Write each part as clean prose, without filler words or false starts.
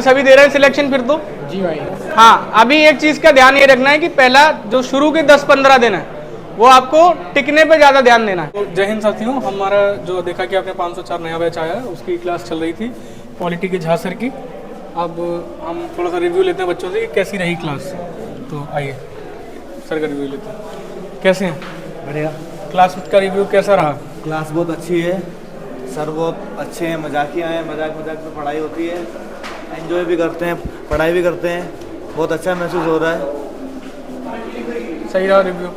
सभी दे रहे हैं सिलेक्शन फिर तो? जी भाई। हाँ, अभी एक चीज़ का ध्यान ये रखना है कि पहला जो शुरू के 10-15 दिन है वो आपको टिकने पे ज़्यादा ध्यान देना है। तो जय हिंद साथियों, हमारा जो देखा कि आपने 504 नया बैच आया है उसकी क्लास चल रही थी पॉलिटी के झा सर की। अब हम थोड़ा सा रिव्यू लेते हैं बच्चों से कि कैसी रही क्लास। तो आइए सर का रिव्यू लेते हैं। कैसे हैं? बढ़िया। क्लास का रिव्यू कैसा रहा? क्लास बहुत अच्छी है, सर बहुत अच्छे हैं, मजाकिया हैं, मजाक मजाक में पढ़ाई होती है, एंजॉय भी करते हैं, पढ़ाई भी करते हैं, बहुत अच्छा महसूस हो रहा है। सही रहा रिव्यू?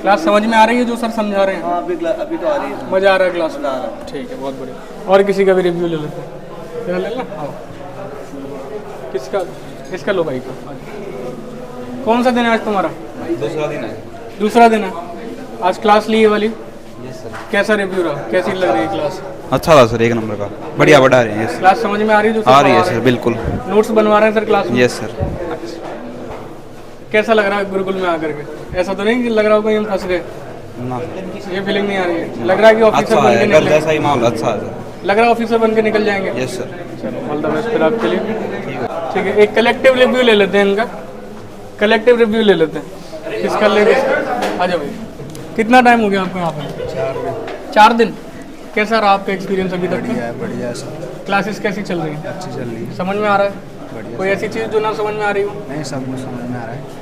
क्लास समझ में आ रही है जो सर समझा रहे हैं? हाँ, अभी तो आ रही है, मज़ा आ रहा है क्लास में? मज़ा आ रहा है। ठीक है, बहुत बढ़िया। और किसी का भी रिव्यू ले लेते हैं। क्या ले लें? आओ, किसका? इसका लो भाई का। कौन सा दिन है आज तुम्हारा? दूसरा दिन है। दूसरा दिन है। आज क्लास ली है वाली? Yes sir. कैसा रिव्यू रहा? कैसी लग रही है क्लास? अच्छा था सर, एक नंबर का, बढ़िया बढ़ा रहे हैं। क्लास समझ में आ रही है जो आ रही है सर, बिल्कुल। नोट्स बनवा रहे हैं सर क्लास में? Yes sir. कैसा लग रहा है गुरुकुल में आकर के? ऐसा तो नहीं कि लग रहा हो कहीं हम फंस गए? ना, ये फीलिंग नहीं आ रही है? लग रहा है कि ऑफिसर अच्छा बन के है, घर निकल जैसा ही माहौल अच्छा है सर। लग रहा है ऑफिसर बन के निकल जाएंगे? Yes sir. चलो, ऑल द बेस्ट फिर आपके लिए। ठीक है, एक कलेक्टिव रिव्यू ले लेते हैं इनका। कलेक्टिव रिव्यू ले लेते हैं। किसका ले? आ जाओ भाई। कितना टाइम हो गया आपको यहाँ पे? 4 दिन। कैसा रहा आपका एक्सपीरियंस अभी तक? बढ़िया सर। क्लासेस कैसी चल रही हैं? अच्छी चल रही है। समझ में आ रहा है? कोई ऐसी चीज़ जो ना समझ में आ रही हो? नहीं, सब कुछ समझ में आ रहा है।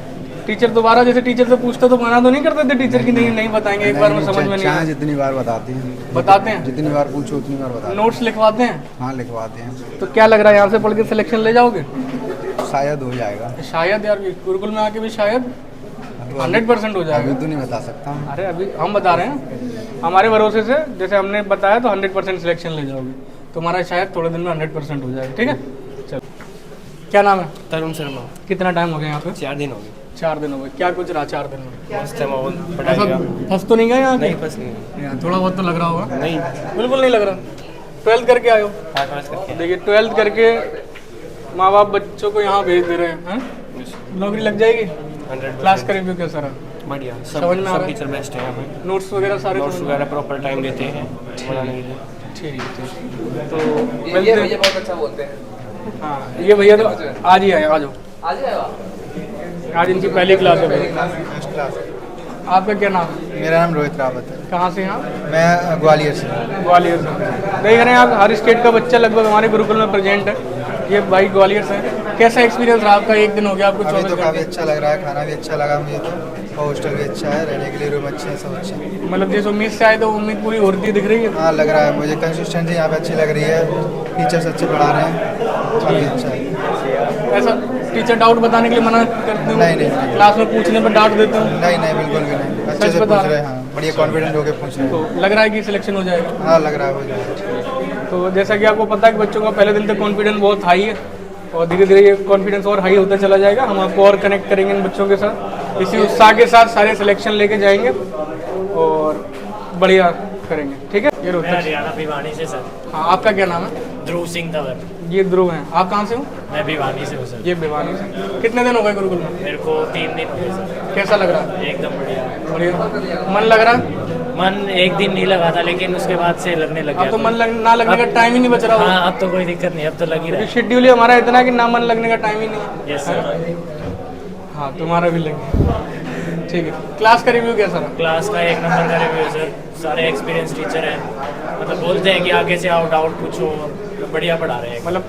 टीचर दोबारा जैसे टीचर से पूछते तो मना तो नहीं करते थे टीचर की नहीं नहीं बताएंगे, एक बार में समझ में नहीं चाहे आया? जितनी बार बताते हैं, बताते हैं? जितनी बार पूछो उतनी बार बताते हैं। नोट्स लिखवाते हैं? हाँ, लिखवाते हैं। तो क्या लग रहा है यहाँ से पढ़ के सिलेक्शन ले जाओगे? शायद हो जाएगा। शायद यार, गुरुकुल में आके भी शायद 100% हो अभी जाएगा। तो नहीं बता सकता। अरे अभी हम बता रहे हैं हमारे भरोसे से, जैसे हमने बताया तो 100% सिलेक्शन ले जाओगे। तुम्हारा शायद थोड़े दिन में 100% हो जाएगा। ठीक है, चलो। क्या नाम है? तरुण शर्मा। कितना टाइम हो गया यहाँ पे? 4 दिन हो गए। 4 दिन हो गए। क्या कुछ रहा 4 दिन में? मस्त है माहौल, पढ़ाई का। फंस तो नहीं गए यहाँ नहीं, पे? फंस नहीं। यार, थोड़ा बहुत तो लग रहा होगा? नहीं, बिल्कुल नहीं लग रहा। 12th करके आए हो? पास करके। देखिए 12th करके माँ बाप बच्चों को यहाँ भेज दे रहे हैं, नौकरी लग जाएगी। 100%। क्लास का रिव्यू कैसा रहा? बढ़िया, समझ में आ रहा है? टीचर बेस्ट है यहाँ पे। नोट्स वगैरह सारे नोट्स समझ में? वगैरह प्रॉपर टाइम देते हैं बनाने के लिए। ठीक है। तो ये भैया बहुत अच्छा बोलते हैं। हाँ, ये भैया तो आज ही आए। आ जाओ। आज इनकी पहली क्लास है। First class. आपका क्या नाम है? मेरा नाम रोहित रावत है। कहाँ से? यहाँ मैं ग्वालियर से। ग्वालियर से। देख रहे हैं आप, हर स्टेट का बच्चा लगभग हमारे गुरुकुल में प्रेजेंट है। ये भाई ग्वालियर से है। कैसा एक्सपीरियंस रहा आपका? 1 दिन हो गया आपको? अभी 24 तो काफ़ी घंटे। अच्छा लग रहा है, खाना भी अच्छा लगा मुझे तो, और हॉस्टल भी अच्छा है, रहने के लिए रूम अच्छे हैं, सब अच्छे हैं। मतलब जिस उम्मीद से आए तो उम्मीद पूरी होती दिख रही है? हाँ, लग रहा है मुझे। कंसिस्टेंसी यहाँ पे अच्छी लग रही है, टीचर्स अच्छे पढ़ा रहे हैं, काफ़ी अच्छा है। ऐसा टीचर डाउट बताने के लिए मना करते हो? नहीं। क्लास में पूछने पर डांट देते हो? नहीं, बिल्कुल भी नहीं, अच्छे सच से बता पूछ रहे रहे हैं। हाँ, बढ़िया कॉन्फिडेंट होकर पूछ रहे तो हैं। लग रहा है कि सिलेक्शन हो जाएगा? हाँ, लग रहा है हो जाएगा। तो जैसा कि आपको पता है कि बच्चों का पहले दिन तक कॉन्फिडेंस बहुत हाई है और धीरे धीरे ये कॉन्फिडेंस और हाई होता चला जाएगा। हम आपको और कनेक्ट करेंगे इन बच्चों के साथ, इसी उत्साह के साथ सारे सिलेक्शन लेके जाएंगे और बढ़िया करेंगे। ठीक है। ये रोहतक। हरियाणा भिवानी से सर। हाँ, आपका क्या नाम है? ध्रुव सिंह तंवर। ये ध्रुव हैं। आप कहाँ से हो? मैं भिवानी से हूँ सर। ये भिवानी से। कितने दिन हो गए गुरुकुल में? मेरे को 3 दिन हो गए सर। कैसा लग रहा है? एकदम बढ़िया। बढ़िया। मन लग रहा है? मन 1 दिन नहीं लगा था, लेकिन उसके बाद से लगने लग अब गया। तो मन ना लगने का टाइम ही नहीं बच रहा। हाँ, अब तो कोई दिक्कत नहीं, अब तो लग ही रहा है। शेड्यूल ही हमारा इतना है कि ना मन लगने का टाइम ही नहीं है। Yes sir. हाँ, तुम्हारा भी लगे। ठीक है। क्लास का रिव्यू कैसा रहा? क्लास का 1 नंबर का रिव्यू है सर। सारे एक्सपीरियंस टीचर हैं, मतलब बोलते हैं कि आगे से आओ, डाउट पूछो, बढ़िया पढ़ा रहे हैं। मतलब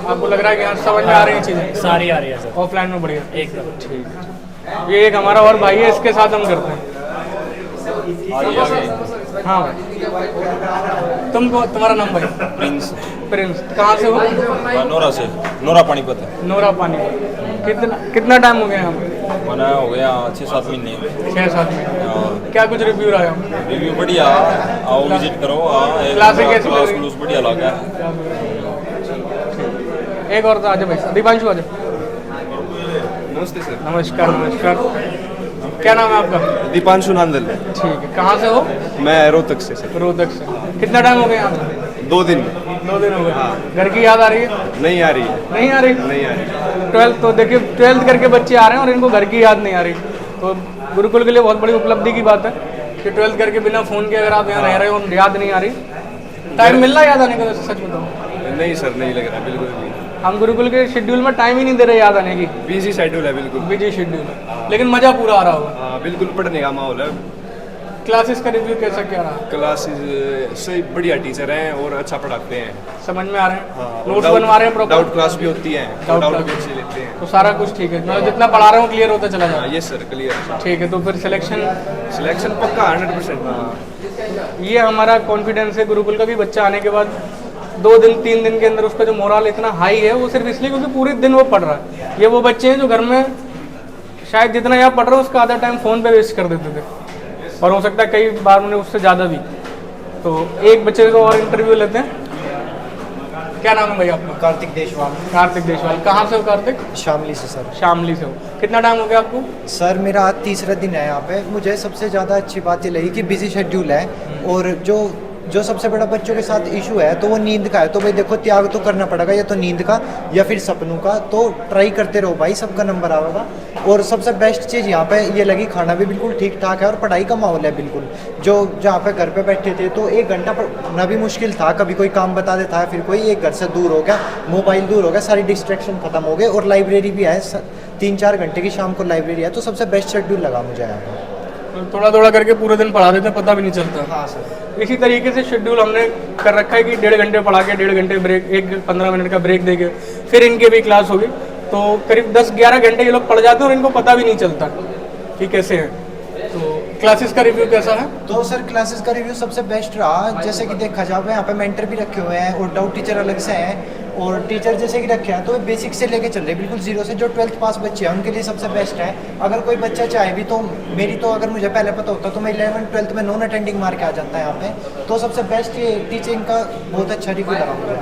आपको लग रहा है कि हाँ समझ में आ रही हैं चीज़ें? सारी आ रही है सर, ऑफलाइन में बढ़िया। एकदम। ठीक। ये एक हमारा और भाई है, इसके साथ हम करते हैं। हाँ भाई, तुम्हारा नाम भाई? प्रिंस। प्रिंस। कहाँ से हो? नोरा से। नोरा पानीपत है। नोरा पानी। कितना टाइम हो गया यहाँ पे? मना हो गया 6-7 महीने। 6-7 महीने। क्या कुछ रिव्यू रहा है? रिव्यू बढ़िया, आओ विजिट करो। क्लासें कैसी लग रही? क्लास बढ़िया लगा। एक और तो आ जाओ भाई, दीपांशु आ जाओ। नमस्ते सर। नमस्कार। नमस्कार। क्या नाम है आपका? दीपांशु नंदल। ठीक है। कहाँ से हो? मैं रोहतक से सर। रोहतक से। कितना टाइम हो गया यहाँ पे? 2 दिन। 2 दिन हो गए। घर की याद आ रही है? नहीं आ रही है। नहीं आ रही? नहीं आ रही। 12th तो देखिए 12th करके बच्चे आ रहे हैं और इनको घर की याद नहीं आ रही। तो गुरुकुल के लिए बहुत बड़ी उपलब्धि की बात है कि 12th करके बिना फ़ोन के अगर आप यहाँ रह रहे हो, याद नहीं आ रही। टाइम मिल रहा है याद आने का? वैसे सच बताओ। नहीं सर, नहीं लग रहा बिल्कुल भी। हम गुरुकुल के शेड्यूल में टाइम ही नहीं दे रहे याद आने की, बिजी शेड्यूल है बिल्कुल। बिजी शेड्यूल है, लेकिन मज़ा पूरा आ रहा होगा। हाँ बिल्कुल, पढ़ने का माहौल है। क्लासेस का रिव्यू कैसा क्या रहा? क्लासेस से बढ़िया टीचर हैं और अच्छा पढ़ाते हैं। समझ में आ रहे हैं? हाँ, नोट्स बनवा रहे हैं प्रॉपर? डाउट क्लास भी होती है, डाउट डाउट क्लास। भी अच्छे लेते हैं। तो सारा कुछ ठीक है, मतलब जितना पढ़ा रहे हो क्लियर होता चला हाँ जाए। Yes sir, clear. ठीक है, तो फिर सिलेक्शन पक्का 100%। हाँ ये हमारा कॉन्फिडेंस है गुरुकुल का, भी बच्चा आने के बाद 2 दिन 3 दिन के अंदर उसका जो मोरल इतना हाई है, वो सिर्फ इसलिए क्योंकि पूरे दिन वो पढ़ रहा है। ये वो बच्चे हैं जो घर में शायद जितना यहाँ पढ़ रहे हो उसका आधा टाइम फ़ोन पे वेस्ट कर देते थे, और हो सकता है कई बार उन्हें उससे ज़्यादा भी। तो एक बच्चे को और इंटरव्यू लेते हैं। क्या नाम है भाई आपका? कार्तिक देशवाल। कार्तिक देशवाल। कहाँ से हो कार्तिक? शामली से सर। शामली से हो। कितना टाइम हो गया आपको? सर मेरा आज तीसरा दिन है यहाँ पे। मुझे सबसे ज़्यादा अच्छी बात ये लगी कि बिजी शेड्यूल है, और जो सबसे बड़ा बच्चों के साथ इशू है तो वो नींद का है। तो भाई देखो, त्याग तो करना पड़ेगा, या तो नींद का या फिर सपनों का। तो ट्राई करते रहो भाई, सबका नंबर आएगा। और सबसे बेस्ट चीज़ यहाँ पे ये लगी, खाना भी बिल्कुल ठीक ठाक है और पढ़ाई का माहौल है बिल्कुल। जो जहाँ पे घर पे बैठे थे तो 1 घंटा पढ़ना भी मुश्किल था, कभी कोई काम बता देता है, फिर कोई एक घर से दूर हो गया, मोबाइल दूर हो गया, सारी डिस्ट्रैक्शन खत्म हो गए। और लाइब्रेरी भी है, 3-4 घंटे की शाम को लाइब्रेरी है। तो सबसे बेस्ट शेड्यूल लगा मुझे यहाँ पर। थोड़ा थोड़ा करके पूरे दिन पढ़ा देते, पता भी नहीं चलता। हाँ सर। इसी तरीके से शेड्यूल हमने कर रखा है कि 1.5 घंटे पढ़ा के 1.5 घंटे ब्रेक, 15 मिनट का ब्रेक देके फिर इनके भी क्लास होगी। तो करीब 10-11 घंटे ये लोग पढ़ जाते हैं और इनको पता भी नहीं चलता कि कैसे है। तो क्लासेस का रिव्यू कैसा है? तो सर क्लासेस का रिव्यू सबसे बेस्ट रहा। जैसे कि देखा जाए, यहाँ पे मेंटर भी रखे हुए हैं और डाउट टीचर अलग से हैं, और टीचर जैसे कि रखे हैं तो बेसिक से लेके चल रहे हैं बिल्कुल जीरो से। जो 12th पास बच्चे हैं उनके लिए सबसे बेस्ट है। अगर कोई बच्चा चाहे भी तो मेरी तो अगर मुझे पहले पता होता तो मैं 11th-12th में नॉन अटेंडिंग मार के आ जाता है यहाँ पे। तो सबसे बेस्ट ये टीचिंग का बहुत अच्छा रिव्यू लगा मुझे,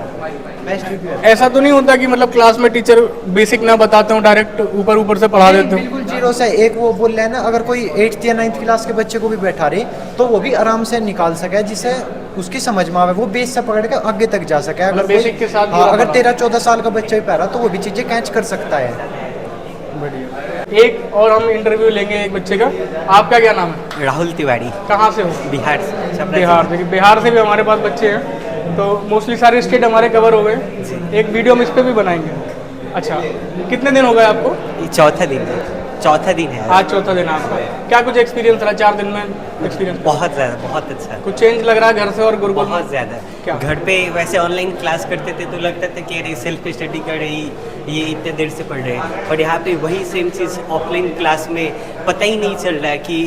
बेस्ट रिव्यू है। ऐसा तो नहीं होता कि मतलब क्लास में टीचर बेसिक ना बताते हो, डायरेक्ट ऊपर से पढ़ा देते हो? बिल्कुल जीरो से। एक वो बोल रहे हैं ना, अगर कोई 8th या 9th क्लास के बच्चे को भी बैठा रही तो वो भी आराम से निकाल सके, जिससे उसकी समझ में आवे, वो बेस से पकड़ के आगे तक जा सके। अगर बेसिक के साथ हाँ, अगर 13-14 साल का बच्चा भी पढ़ रहा तो वो भी चीज़ें कैच कर सकता है। बढ़िया। एक और हम इंटरव्यू लेंगे एक बच्चे का। आपका क्या नाम है? राहुल तिवारी, कहाँ से हो? बिहार से। बिहार। देखिए बिहार से भी हमारे पास बच्चे हैं, तो मोस्टली सारे स्टेट हमारे कवर हो गए। एक वीडियो हम इस पर भी बनाएंगे। अच्छा, कितने दिन हो गए आपको? ये चौथा दिन है। आज चौथा दिन आपका। क्या कुछ एक्सपीरियंस रहा 4 दिन में? एक्सपीरियंस बहुत ज़्यादा, बहुत अच्छा। कुछ चेंज लग रहा है घर से और गुरुकुल में? बहुत ज़्यादा। क्या? घर पे वैसे ऑनलाइन क्लास करते थे तो लगता था कि अरे सेल्फ स्टडी कर रही, ये इतने देर से पढ़ रहे हैं, और यहाँ पे वही सेम चीज़ ऑफलाइन क्लास में पता ही नहीं चल रहा है कि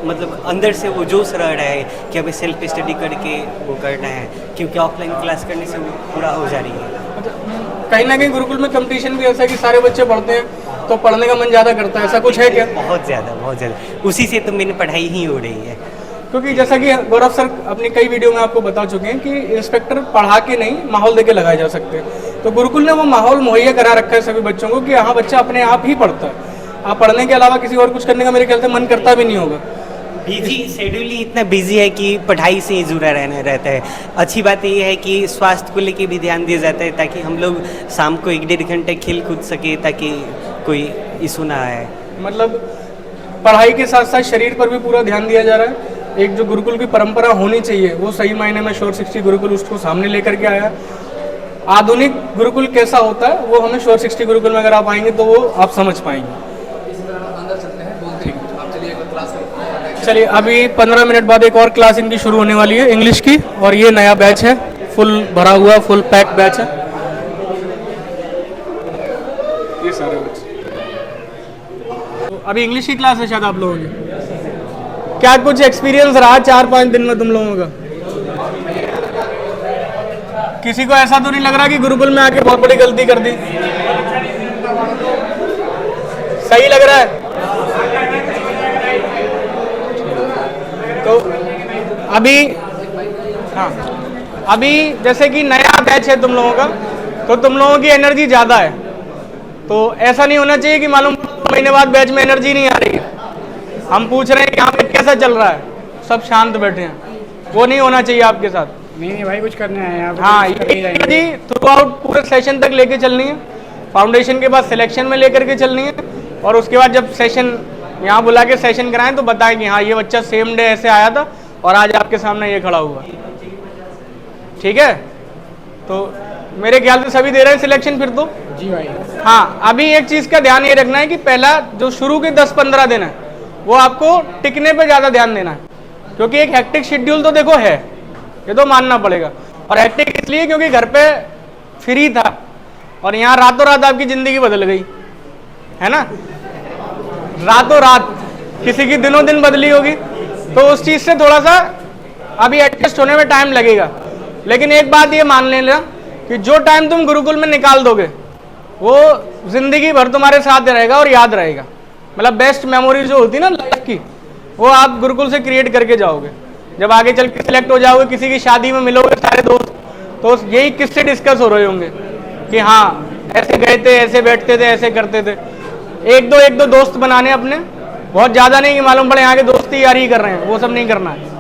मतलब अंदर से वो जोश रह रहा है कि हमें सेल्फ स्टडी करके वो करना है, क्योंकि ऑफलाइन क्लास करने से वो पूरा हो जा रही है। कहीं ना कहीं गुरुकुल में कंपटीशन भी ऐसा है कि सारे बच्चे पढ़ते हैं तो पढ़ने का मन ज़्यादा करता है, ऐसा कुछ है क्या? बहुत ज़्यादा। उसी से तो मेरी पढ़ाई ही हो रही है। क्योंकि जैसा कि गौरव सर अपनी कई वीडियो में आपको बता चुके हैं कि इंस्पेक्टर पढ़ा के नहीं, माहौल देके लगाए जा सकते हैं। तो गुरुकुल ने वो माहौल मुहैया करा रखा है सभी बच्चों को कि यहाँ बच्चा अपने आप ही पढ़ता है। आप पढ़ने के अलावा किसी और कुछ करने का मेरे ख्याल से मन करता भी नहीं होगा। बिजी शेड्यूल ही इतना बिजी है कि पढ़ाई से ही जुड़ा रहता है। अच्छी बात ये है कि स्वास्थ्य को लेके भी ध्यान दिया जाता है, ताकि हम लोग शाम को 1-1.5 घंटे खेल कूद सके, ताकि कोई इशू ना आए। मतलब पढ़ाई के साथ साथ शरीर पर भी पूरा ध्यान दिया जा रहा है। एक जो गुरुकुल की परंपरा होनी चाहिए वो सही मायने में श्योर 60 गुरुकुल उसको सामने लेकर के आया। आधुनिक गुरुकुल कैसा होता है वो हमें श्योर 60 गुरुकुल में अगर आप आएंगे तो वो आप समझ पाएंगे। चलिए अभी 15 मिनट बाद एक और क्लास इनकी शुरू होने वाली है इंग्लिश की, और ये नया बैच है, फुल भरा हुआ फुल पैक बैच है। ये सारे बच्चे तो अभी इंग्लिश की क्लास है शायद आप लोगों की। क्या कुछ एक्सपीरियंस रहा 4-5 दिन में तुम लोगों का? किसी को ऐसा तो नहीं लग रहा कि गुरुकुल में आके बहुत बड़ी गलती कर दी? सही लग रहा है? तो अभी जैसे कि नया बैच है तुम लोगों का, तो तुम लोगों की एनर्जी ज़्यादा है। तो ऐसा नहीं होना चाहिए कि मालूम 2 महीने बाद बैच में एनर्जी नहीं आ रही है। हम पूछ रहे हैं कि यहाँ पे कैसा चल रहा है, सब शांत बैठे हैं, वो नहीं होना चाहिए आपके साथ। नहीं भाई कुछ करना है यहाँ पे। हाँ, ये थ्रू आउट पूरे सेशन तक लेके चलनी है। फाउंडेशन के बाद सिलेक्शन में लेकर के चलनी है, और उसके बाद जब सेशन यहाँ बुला के सेशन कराएं तो बताएं कि हाँ ये बच्चा सेम डे ऐसे आया था और आज आपके सामने ये खड़ा हुआ। ठीक है, तो मेरे ख्याल से सभी दे रहे हैं सिलेक्शन फिर तो। जी भाई। हाँ, अभी एक चीज़ का ध्यान ये रखना है कि पहला जो शुरू के 10-15 दिन है वो आपको टिकने पे ज़्यादा ध्यान देना है, क्योंकि एक हेक्टिक शेड्यूल तो देखो है, ये तो मानना पड़ेगा। और हेक्टिक इसलिए क्योंकि घर पे फ्री था और यहाँ रातों रात आपकी ज़िंदगी बदल गई, है ना। रातों रात किसी की दिनों दिन बदली होगी, तो उस चीज़ से थोड़ा सा अभी एडजस्ट होने में टाइम लगेगा। लेकिन एक बात ये मान लेना कि जो टाइम तुम गुरुकुल में निकाल दोगे वो जिंदगी भर तुम्हारे साथ रहेगा और याद रहेगा। मतलब बेस्ट मेमोरी जो होती है ना लाइफ की, वो आप गुरुकुल से क्रिएट करके जाओगे। जब आगे चल के सिलेक्ट हो जाओगे, किसी की शादी में मिलोगे सारे दोस्त, तो यही किससे डिस्कस हो रहे होंगे कि हाँ ऐसे गए थे, ऐसे बैठते थे, ऐसे करते थे। एक दो दोस्त बनाने अपने, बहुत ज़्यादा नहीं कि मालूम पड़े यहाँ के दोस्ती यारी कर रहे हैं, वो सब नहीं करना है।